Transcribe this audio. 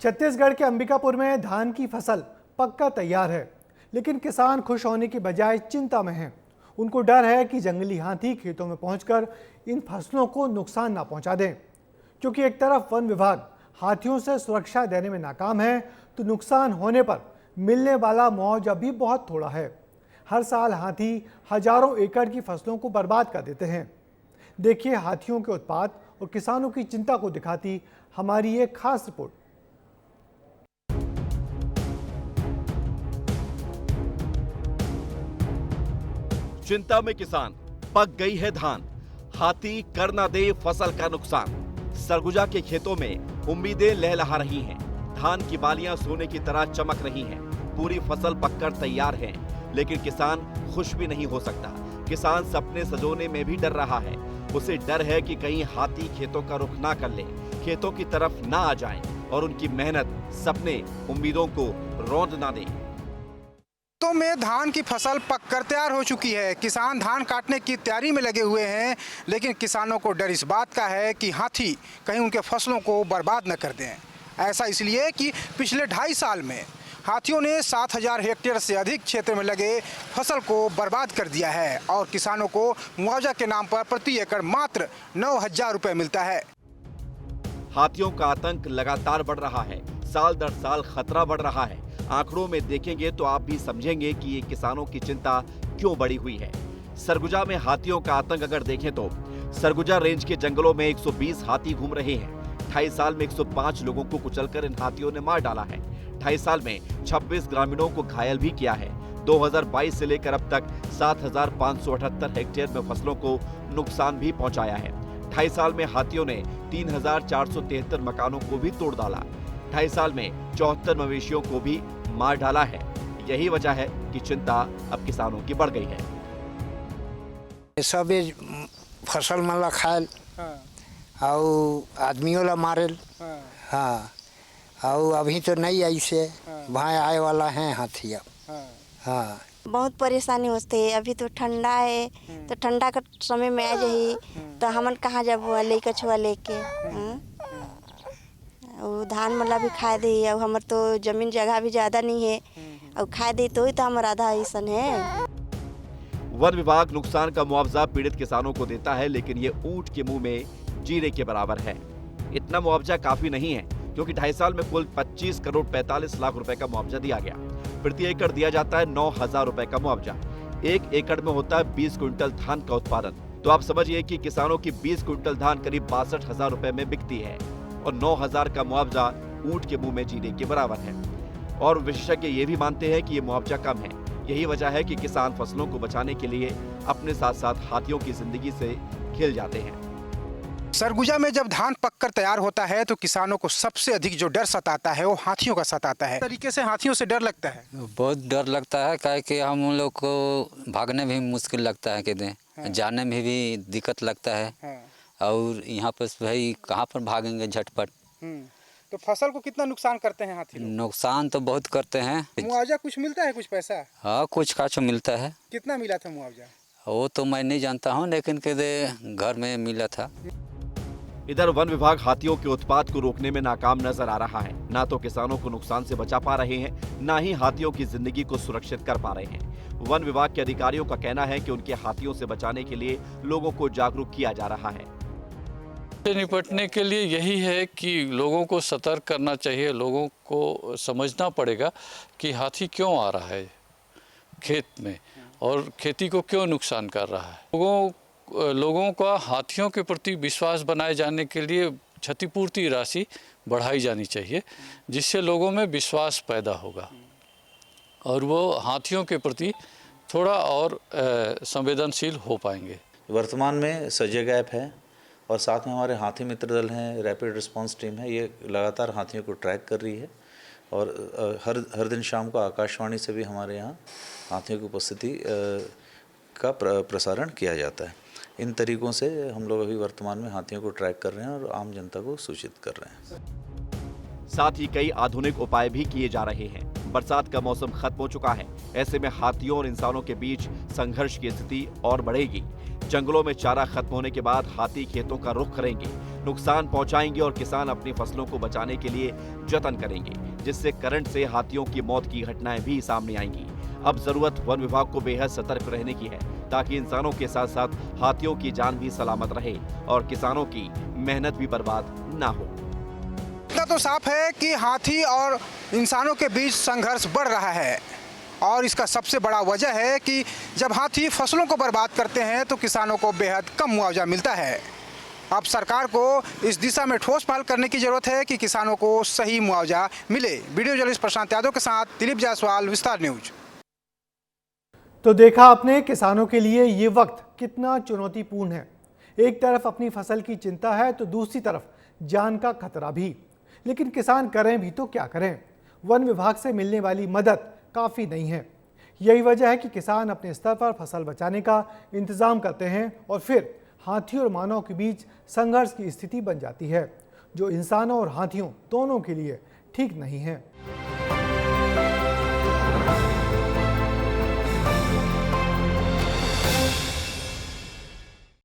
छत्तीसगढ़ के अंबिकापुर में धान की फसल पक्का तैयार है, लेकिन किसान खुश होने की बजाय चिंता में हैं। उनको डर है कि जंगली हाथी खेतों में पहुंचकर इन फसलों को नुकसान ना पहुंचा दें। क्योंकि एक तरफ वन विभाग हाथियों से सुरक्षा देने में नाकाम है, तो नुकसान होने पर मिलने वाला मुआवजा भी बहुत थोड़ा है। हर साल हाथी हजारों एकड़ की फसलों को बर्बाद कर देते हैं। देखिए हाथियों के उत्पात और किसानों की चिंता को दिखाती हमारी एक खास रिपोर्ट। चिंता में किसान, पक गई है धान, हाथी कर न दे फसल का नुकसान। सरगुजा के खेतों में उम्मीदें लहलहा रही हैं। धान की बालियां सोने की तरह चमक रही हैं। पूरी फसल पककर तैयार है, लेकिन किसान खुश भी नहीं हो सकता। किसान सपने सजोने में भी डर रहा है। उसे डर है कि कहीं हाथी खेतों का रुख ना कर ले, खेतों की तरफ ना आ जाएं और उनकी मेहनत, सपने, उम्मीदों को रौंद ना दें। तो में धान की फसल पककर तैयार हो चुकी है। किसान धान काटने की तैयारी में लगे हुए हैं, लेकिन किसानों को डर इस बात का है कि हाथी कहीं उनके फसलों को बर्बाद न कर दें। ऐसा इसलिए कि पिछले 2.5 साल में हाथियों ने 7,000 हेक्टेयर से अधिक क्षेत्र में लगे फसल को बर्बाद कर दिया है और किसानों को मुआवजा के नाम पर प्रति एकड़ मात्र 9,000 रुपये मिलता है। हाथियों का आतंक लगातार बढ़ रहा है। साल दर साल खतरा बढ़ रहा है। आंकड़ों में देखेंगे तो आप भी समझेंगे कि ये किसानों की चिंता क्यों बढ़ी हुई है। सरगुजा में हाथियों का आतंक अगर देखें तो सरगुजा रेंज के जंगलों में 120 हाथी घूम रहे हैं। 2.5 साल में 105 लोगों को कुचलकर इन हाथियों ने मार डाला है। 2.5 साल में 26 ग्रामीणों को घायल भी किया है। 2022 से लेकर अब तक 7,578 हेक्टेयर में फसलों को नुकसान भी पहुंचाया है। 2.5 साल में हाथियों ने 3,473 मकानों को भी तोड़ डाला। 2.5 साल में 74 मवेशियों को भी मार डाला है। यही वजह है कि चिंता अब किसानों की बढ़ गई है। सब फसल मन ला खायल और आदमियों ला मारेल। हाँ, और अभी तो नहीं आई से भाई आए वाला है हाथिया। हाँ, बहुत परेशानी होती है। अभी तो ठंडा है, तो ठंडा का समय में आ जाही तो हमन कहाँ जब लेके छुआ लेके और धान मला भी खा दे। और हमार तो जमीन जगह भी ज्यादा नहीं है और खा दे तो ही तो हमारा आधा ऐसा है। वन विभाग नुकसान का मुआवजा पीड़ित किसानों को देता है, लेकिन ये ऊंट के मुंह में जीरे के बराबर है। इतना मुआवजा काफी नहीं है, क्योंकि 2.5 साल में कुल 25 करोड़ 45 लाख रुपए का मुआवजा दिया गया। प्रति एकड़ दिया जाता है 9,000 रुपए का मुआवजा। 1 एकड़ में होता है 20 क्विंटल धान का उत्पादन। तो आप समझिए कि किसानों की 20 क्विंटल धान करीब 62,000 रुपए में बिकती है और 9,000 का मुआवजा ऊंट के मुंह में जीरे के बराबर है। और विशेषज्ञ ये भी मानते हैं कि ये मुआवजा कम है। यही वजह है कि किसान फसलों को बचाने के लिए अपने साथ साथ हाथियों की जिंदगी से खेल जाते हैं। सरगुजा में जब धान पककर तैयार होता है तो किसानों को सबसे अधिक जो डर सताता है वो हाथियों का सताता है। तरीके से हाथियों से डर लगता है। बहुत डर लगता है, काहे कि हम उन लोग को भागने में भी मुश्किल लगता है, कहते जाने में भी दिक्कत लगता है। और यहाँ पर भाई कहाँ पर भागेंगे झटपट। तो फसल को कितना नुकसान करते हैं हाथी लोग? नुकसान तो बहुत करते हैं। मुआवजा कुछ मिलता है, कुछ पैसा? हाँ, कुछ काचो मिलता है। कितना मिला था मुआवजा? वो तो मैं नहीं जानता हूँ, लेकिन कहते घर में मिला था। इधर वन विभाग हाथियों के उत्पात को रोकने में नाकाम नजर आ रहा है। ना तो किसानों को नुकसान से बचा पा रहे हैं, ना ही हाथियों की जिंदगी को सुरक्षित कर पा रहे हैं। वन विभाग के अधिकारियों का कहना है कि उनके हाथियों से बचाने के लिए लोगों को जागरूक किया जा रहा है। निपटने के लिए यही है कि लोगों को सतर्क करना चाहिए। लोगों को समझना पड़ेगा कि हाथी क्यों आ रहा है खेत में और खेती को क्यों नुकसान कर रहा है। लोगों का हाथियों के प्रति विश्वास बनाए जाने के लिए क्षतिपूर्ति राशि बढ़ाई जानी चाहिए, जिससे लोगों में विश्वास पैदा होगा और वो हाथियों के प्रति थोड़ा और संवेदनशील हो पाएंगे। वर्तमान में सजग ऐप है और साथ में हमारे हाथी मित्र दल हैं, रैपिड रिस्पांस टीम है। ये लगातार हाथियों को ट्रैक कर रही है और हर दिन शाम को आकाशवाणी से भी हमारे यहाँ हाथियों की उपस्थिति का प्रसारण किया जाता है। इन तरीकों से हम लोग अभी वर्तमान में हाथियों को ट्रैक कर रहे हैं और आम जनता को सूचित कर रहे हैं। साथ ही कई आधुनिक उपाय भी किए जा रहे हैं। बरसात का मौसम खत्म हो चुका है। ऐसे में हाथियों और इंसानों के बीच संघर्ष की स्थिति और बढ़ेगी। जंगलों में चारा खत्म होने के बाद हाथी खेतों का रुख करेंगे। नुकसान पहुंचाएंगे और किसान अपनी फसलों को बचाने के लिए जतन करेंगे, जिससे करंट से हाथियों की मौत की घटनाएं भी सामने आएंगी। अब जरूरत वन विभाग को बेहद सतर्क रहने की है, ताकि इंसानों के साथ साथ हाथियों की जान भी सलामत रहे और किसानों की मेहनत भी बर्बाद ना हो। इतना तो साफ है कि हाथी और इंसानों के बीच संघर्ष बढ़ रहा है और इसका सबसे बड़ा वजह है कि जब हाथी फसलों को बर्बाद करते हैं तो किसानों को बेहद कम मुआवजा मिलता है। अब सरकार को इस दिशा में ठोस पहल करने की जरूरत है कि किसानों को सही मुआवजा मिले। वीडियो जर्नलिस्ट प्रशांत यादव के साथ दिलीप जायसवाल, विस्तार न्यूज। तो देखा आपने किसानों के लिए ये वक्त कितना चुनौतीपूर्ण है। एक तरफ अपनी फसल की चिंता है तो दूसरी तरफ जान का खतरा भी। लेकिन किसान करें भी तो क्या करें, वन विभाग से मिलने वाली मदद काफ़ी नहीं है। यही वजह है कि किसान अपने स्तर पर फसल बचाने का इंतज़ाम करते हैं और फिर हाथी और मानव के बीच संघर्ष की स्थिति बन जाती है, जो इंसानों और हाथियों दोनों के लिए ठीक नहीं है।